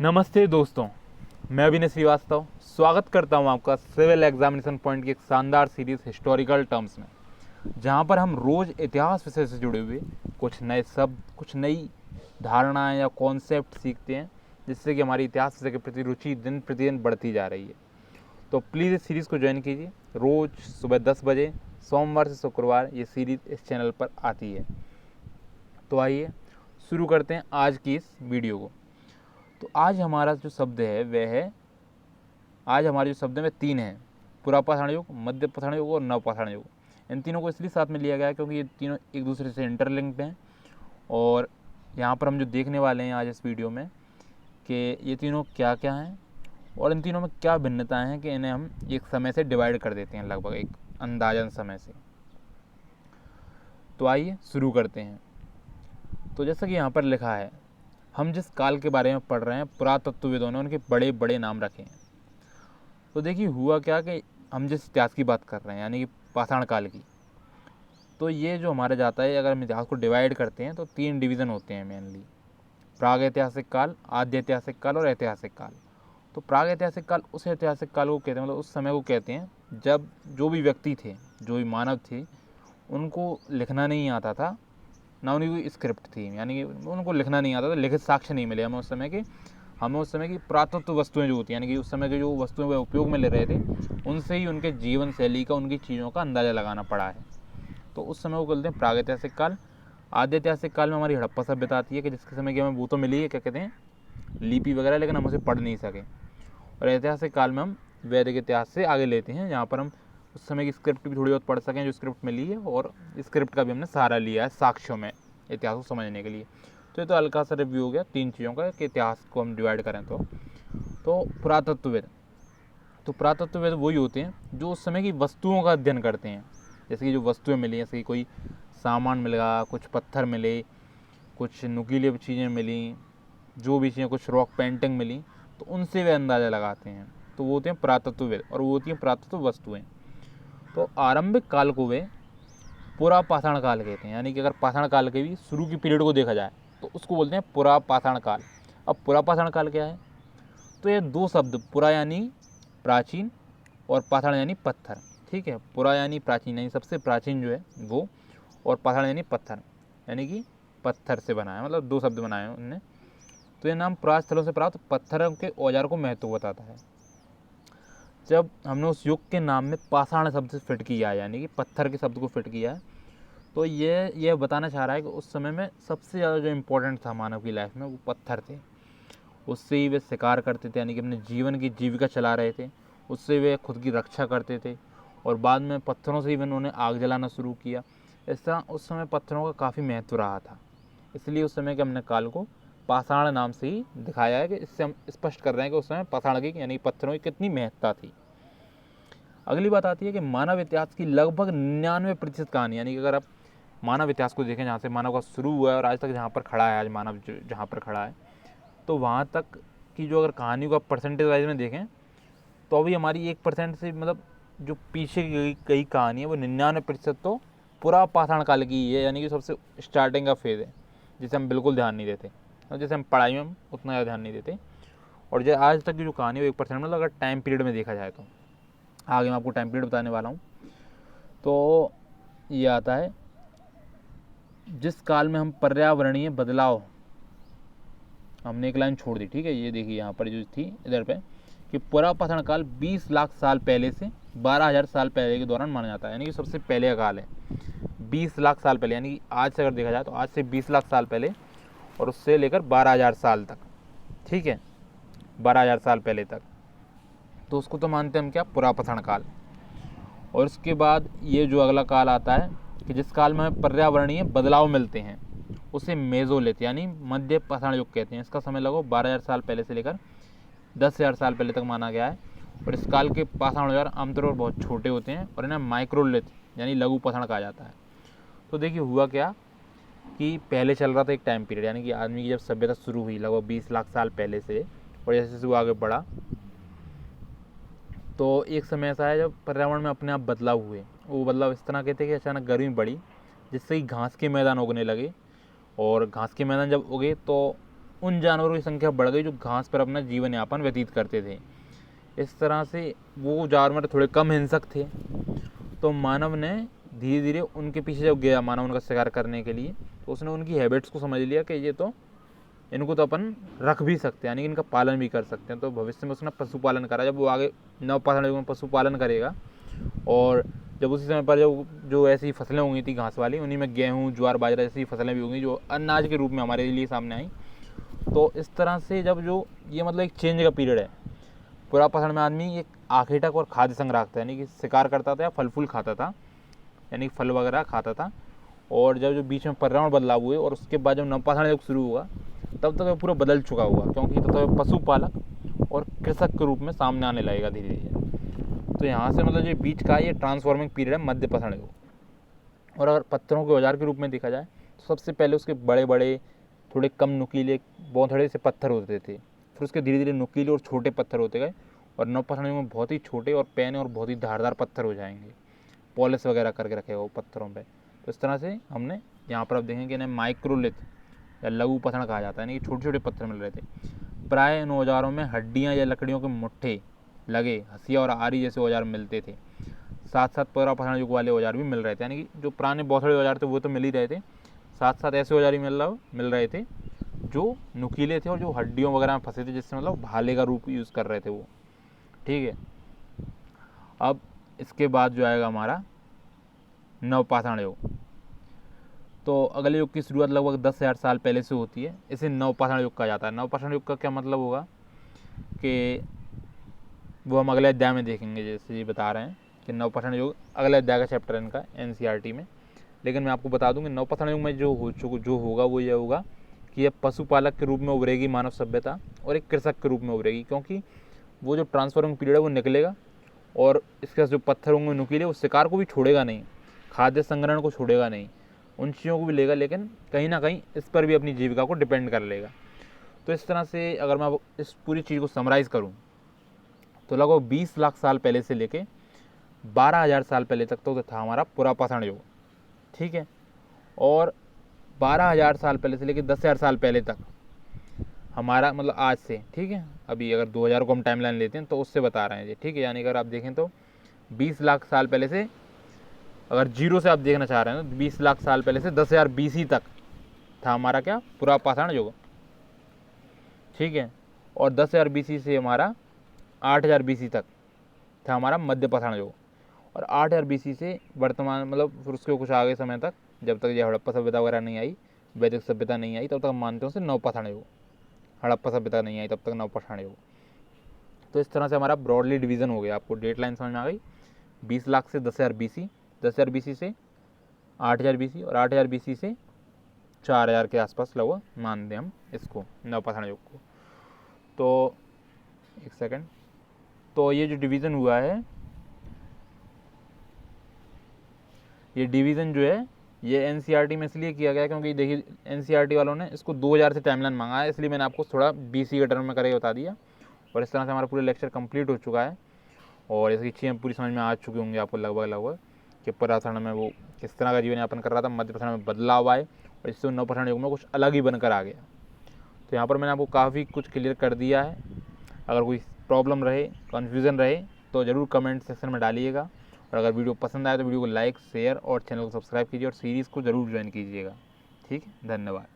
नमस्ते दोस्तों, मैं अभिनय श्रीवास्तव स्वागत करता हूं आपका सिविल एग्जामिनेशन पॉइंट की एक शानदार सीरीज़ हिस्टोरिकल टर्म्स में, जहां पर हम रोज़ इतिहास विषय से जुड़े हुए कुछ नए शब्द, कुछ नई धारणाएं या कॉन्सेप्ट सीखते हैं, जिससे कि हमारी इतिहास विषय के प्रति रुचि दिन प्रतिदिन बढ़ती जा रही है। तो प्लीज़ इस सीरीज़ को ज्वाइन कीजिए। रोज़ सुबह 10 बजे सोमवार से शुक्रवार ये सीरीज़ इस चैनल पर आती है। तो आइए शुरू करते हैं आज की इस वीडियो को। तो आज हमारा जो शब्द है वह है, आज हमारे जो शब्द में 3 हैं: पुरापाषाण युग, मध्य पाषाण युग और नवपाषाण युग। इन तीनों को इसलिए साथ में लिया गया है क्योंकि ये तीनों एक दूसरे से इंटरलिंक्ड हैं। और यहाँ पर हम जो देखने वाले हैं आज इस वीडियो में कि ये तीनों क्या क्या हैं और इन तीनों में क्या भिन्नताएं हैं कि इन्हें हम एक समय से डिवाइड कर देते हैं, लगभग एक अंदाजन समय से। तो आइए शुरू करते हैं। तो जैसा कि यहाँ पर लिखा है, हम जिस काल के बारे में पढ़ रहे हैं पुरातत्वविदों ने उनके बड़े बड़े नाम रखे हैं। तो देखिए हुआ क्या कि हम जिस इतिहास की बात कर रहे हैं यानी कि पाषाण काल की, तो ये जो हमारा जाता है, अगर हम इतिहास को डिवाइड करते हैं तो 3 डिवीज़न होते हैं मेनली: प्राग ऐतिहासिक काल, आद्य ऐतिहासिक काल और ऐतिहासिक काल। तो प्राग ऐतिहासिक काल उस ऐतिहासिक काल को कहते हैं, मतलब उस समय को कहते हैं जब जो भी व्यक्ति थे, जो भी मानव थे, उनको लिखना नहीं आता था, ना उनकी कोई स्क्रिप्ट थी, यानी कि उनको लिखना नहीं आता था, लिखित साक्ष्य नहीं मिले हमें उस समय के। हमें उस समय की पुरातत्व वस्तुएं जो होती हैं, यानी कि उस समय की जो वस्तुएं वे उपयोग में ले रहे थे, उनसे ही उनके जीवन शैली का, उनकी चीज़ों का अंदाज़ा लगाना पड़ा है। तो उस समय को बोलते हैं प्रागैतिहासिक काल। आद्य ऐतिहासिक काल में हमारी हड़प्पा सभ्यता आती है कि जिसके समय की हमें वो तो मिली है, क्या कहते हैं, लिपि वगैरह, लेकिन हम उसे पढ़ नहीं सके। और ऐतिहासिक काल में हम वैदिक इतिहास से आगे लेते हैं, जहाँ पर हम उस समय की स्क्रिप्ट भी थोड़ी बहुत पढ़ सकें जो स्क्रिप्ट मिली है, और स्क्रिप्ट का भी हमने सहारा लिया है साक्ष्यों में इतिहास को समझने के लिए। तो ये तो हल्का सा रिव्यू हो गया 3 चीज़ों का कि इतिहास को हम डिवाइड करें तो पुरातत्वविद, तो पुरातत्वविद वही होते हैं जो उस समय की वस्तुओं का अध्ययन करते हैं। जैसे कि जो वस्तुएं मिली, जैसे कि कोई सामान मिल गया, कुछ पत्थर मिले, कुछ नुकीली चीज़ें मिली, जो भी चीज़ें, कुछ रॉक पेंटिंग मिली, तो उनसे वे अंदाज़ा लगाते हैं। तो वो होते हैं पुरातत्वविद, और वो होती हैं पुरातत्व वस्तुएं। तो आरंभिक काल को वे पुरा पाषाण काल कहते हैं, यानी कि अगर पाषाण काल के भी शुरू की पीरियड को देखा जाए तो उसको बोलते हैं पुरा पाषाण काल। अब पुरा पाषाण काल क्या है? तो ये 2 शब्द, पुरा यानी प्राचीन और पाषाण यानी पत्थर, ठीक है। पुरा यानी प्राचीन, यानी सबसे प्राचीन जो है वो, और पाषाण यानी पत्थर, यानी कि पत्थर से बना है, मतलब 2 शब्द बनाए हैं उनने। तो ये नाम पुरास्थलों से प्राप्त पत्थरों के औजार को महत्व बताता है। जब हमने उस युग के नाम में पाषाण शब्द से फिट किया है, यानी कि पत्थर के शब्द को फिट किया है, तो ये बताना चाह रहा है कि उस समय में सबसे ज़्यादा जो इम्पोर्टेंट था मानव की लाइफ में वो पत्थर थे। उससे ही वे शिकार करते थे, यानी कि अपने जीवन की जीविका चला रहे थे, उससे वे खुद की रक्षा करते थे, और बाद में पत्थरों से ही उन्होंने आग जलाना शुरू किया। इस तरह उस समय पत्थरों का काफ़ी महत्व रहा था। इसलिए उस समय के हमने काल को पाषाण नाम से ही दिखाया है, कि इससे हम स्पष्ट कर रहे हैं कि उस समय पाषाण की, यानी पत्थरों की कितनी महत्ता थी। अगली बात आती है कि मानव इतिहास की लगभग 99% कहानी, यानी कि अगर आप मानव इतिहास को देखें, जहाँ से मानव का शुरू हुआ है और आज तक जहाँ पर खड़ा है, आज मानव जहाँ पर खड़ा है, तो वहाँ तक की जो अगर कहानियों का परसेंटेज वाइज में देखें तो अभी हमारी 1% से, मतलब जो पीछे की कई कहानी है वो 99% तो पूरा पाषाण काल की ही है, यानी कि सबसे स्टार्टिंग का फेज़ है, जिसे हम बिल्कुल ध्यान नहीं देते, और जैसे हम पढ़ाई में हम उतना ज़्यादा ध्यान नहीं देते। और जो आज तक की जो कहानी है वो 1%, मतलब अगर टाइम पीरियड में देखा जाए तो आगे मैं आपको टाइम पीरियड बताने वाला हूँ। तो ये आता है जिस काल में हम पर्यावरणीय बदलाव, हमने एक लाइन छोड़ दी, ठीक है, ये देखिए यहाँ पर जो थी इधर पे, कि पुरा पाषाण काल 20 लाख साल पहले से 12,000 साल पहले के दौरान माना जाता है, यानी कि सबसे पहले का काल है 20 लाख साल पहले, यानी कि आज से अगर देखा जाए तो आज से 20 लाख साल पहले, और उससे लेकर 12,000 साल तक, ठीक है, 12,000 साल पहले तक, तो उसको तो मानते हैं हम क्या, पुरा पाषाण काल। और उसके बाद ये जो अगला काल आता है कि जिस काल में हमें पर्यावरणीय बदलाव मिलते हैं, उसे मेजोलिथ यानी मध्य पाषाण युग कहते हैं। इसका समय लगभग 12,000 साल पहले से लेकर 10,000 साल पहले तक माना गया है। और इस काल के पाषाण औजार आमतौर पर बहुत छोटे होते हैं और इन्हें माइक्रोलिथ यानी लघु पाषाण कहा जाता है। तो देखिए हुआ क्या कि पहले चल रहा था एक टाइम पीरियड, यानी कि आदमी की जब सभ्यता शुरू हुई लगभग 20 लाख साल पहले से, और जैसे जैसे वो आगे बढ़ा, तो एक समय ऐसा है जब पर्यावरण में अपने आप बदलाव हुए। वो बदलाव इस तरह के थे कि अचानक गर्मी बढ़ी, जिससे कि घास के मैदान उगने लगे, और घास के मैदान जब उगे तो उन जानवरों की संख्या बढ़ गई जो घास पर अपना जीवन यापन व्यतीत करते थे। इस तरह से वो जानवर थोड़े कम हिंसक थे, तो मानव ने धीरे धीरे उनके पीछे जब गया मानव उनका शिकार करने के लिए, तो उसने उनकी हैबिट्स को समझ लिया कि ये तो इनको तो अपन रख भी सकते हैं, यानी कि इनका पालन भी कर सकते हैं। तो भविष्य में उसने पशुपालन करा। जब वो आगे नवपाषाण युग में पशुपालन करेगा, और जब उसी समय पर जो ऐसी फसलें होंगी थी घास वाली, उन्हीं में गेहूँ ज्वार बाजरा जैसी फसलें भी होंगी जो अनाज के रूप में हमारे लिए सामने आई। तो इस तरह से जब जो ये मतलब एक चेंज का पीरियड है। पुरापाषाण में आदमी एक आखेटक और खाद्य संग्राहक था, यानी कि शिकार करता था या फल फूल खाता था, यानी फल वगैरह खाता था। और जब जो बीच में पर्यावरण बदलाव हुए और उसके बाद जब नवपाषाण युग शुरू हुआ, तब तक वह पूरा बदल चुका हुआ, क्योंकि तब तक पशुपालक और कृषक के रूप में सामने आने लगेगा धीरे धीरे। तो यहाँ से मतलब जो बीच का ये ट्रांसफॉर्मिंग पीरियड है मध्यपाषाण युग। और अगर पत्थरों के औजार के रूप में देखा जाए तो सबसे पहले उसके बड़े बड़े थोड़े कम नुकीले बौथड़े से पत्थर होते थे, फिर उसके धीरे धीरे नुकीले और छोटे पत्थर होते गए, और नवपाषाण युग में बहुत ही छोटे और पैने और बहुत ही धारदार पत्थर हो जाएंगे, पॉलिश वगैरह करके रखे हो पत्थरों पे। तो इस तरह से हमने यहाँ पर अब देखेंगे इन्हें माइक्रोलिथ या लघु पत्थर कहा जाता है, यानी कि छोटे छोटे पत्थर मिल रहे थे। प्राय इन औजारों में हड्डियाँ या लकड़ियों के मुट्ठे लगे हंसिया और आरी जैसे औजार मिलते थे। साथ साथ पुरापाषाण युग वाले औजार भी मिल रहे थे, यानी कि जो पुराने बौथड़े औजार थे वो तो मिल ही रहे थे, साथ साथ ऐसे औजार ही मिल रहे थे जो नुकीले थे और जो हड्डियों वगैरह में फंसे थे, जिससे मतलब भाले का रूप यूज़ कर रहे थे वो। ठीक है, अब इसके बाद जो आएगा हमारा नवपाषाण युग। तो अगले युग की शुरुआत लगभग 10,000 साल पहले से होती है। इसे नवपाषाण युग कहा जाता है। नवपाषाण युग का क्या मतलब होगा कि वो हम अगले अध्याय में देखेंगे। जैसे ये बता रहे हैं कि नवपाषाण युग अगले अध्याय का चैप्टर है इनका एनसीईआरटी में। लेकिन मैं आपको बता दूं कि नवपाषाण युग में जो होगा वो ये होगा कि यह पशुपालक के रूप में उभरेगी मानव सभ्यता, और एक कृषक के रूप में उभरेगी, क्योंकि वो जो ट्रांसफॉर्मिंग पीरियड है वो निकलेगा, और इसके जो पत्थर होंगे नुकीले, वो शिकार को भी छोड़ेगा नहीं, खाद्य संग्रहण को छोड़ेगा नहीं, उन चीज़ों को भी लेगा, लेकिन कहीं ना कहीं इस पर भी अपनी जीविका को डिपेंड कर लेगा। तो इस तरह से अगर मैं इस पूरी चीज़ को समराइज़ करूँ तो लगभग 20 लाख साल पहले से लेके 12,000 साल पहले तक तो था हमारा पुरापाषाण युग। ठीक है, और 12,000 साल पहले से लेके 10,000 साल पहले तक हमारा मतलब आज से, ठीक है, अभी अगर 2000 को हम टाइमलाइन लेते हैं तो उससे बता रहे हैं ये। ठीक है, यानी अगर आप देखें तो 20 लाख साल पहले से, अगर जीरो से आप देखना चाह रहे हैं तो 20 लाख साल पहले से 10,000 BC तक था हमारा क्या पुरापाषाण युग। ठीक है, और 10,000 BC से हमारा 8,000 BC तक था हमारा मध्यपाषाण युग, और 8,000 BC से वर्तमान मतलब फिर उसके कुछ आगे समय तक, जब तक ये हड़प्पा सभ्यता वगैरह नहीं आई, वैदिक सभ्यता नहीं आई, तब तक हम मानते हैं उसे नवपाषाण युग। हड़प्पा सभ्यता नहीं आई तब तक नवपाषाण युग। तो इस तरह से हमारा ब्रॉडली डिवीज़न हो गया। आपको डेट लाइन समझ में आ गई। 20 लाख से 10,000 BC, 10,000 BC से 8,000 BC, और 8,000 BC से 4,000 के आसपास लगभग मानते हैं हम इसको नवपाषाण युग को। तो एक सेकंड, तो ये जो डिवीज़न हुआ है, ये डिवीज़न जो है ये एनसीईआरटी में इसलिए किया गया क्योंकि देखिए एनसीईआरटी वालों ने इसको 2000 से टाइमलाइन मांगा है, इसलिए मैंने आपको थोड़ा BC के टर्म में करके बता दिया। और इस तरह से हमारा पूरा लेक्चर कंप्लीट हो चुका है, और इसकी चीज़ें पूरी समझ में आ चुकी होंगी आपको लगभग कि पुरापाषाण में वो किस तरह का जीवन यापन कर रहा था, मध्यपाषाण में बदलाव आए, और इससे नवपाषाण युग में कुछ अलग ही बनकर आ गया। तो यहाँ पर मैंने आपको काफ़ी कुछ क्लियर कर दिया है। अगर कोई प्रॉब्लम रहे, कन्फ्यूज़न रहे तो ज़रूर कमेंट सेक्शन में डालिएगा, और अगर वीडियो पसंद आए तो वीडियो को लाइक शेयर और चैनल को सब्सक्राइब कीजिए, और सीरीज़ को ज़रूर ज्वाइन कीजिएगा। ठीक है, धन्यवाद।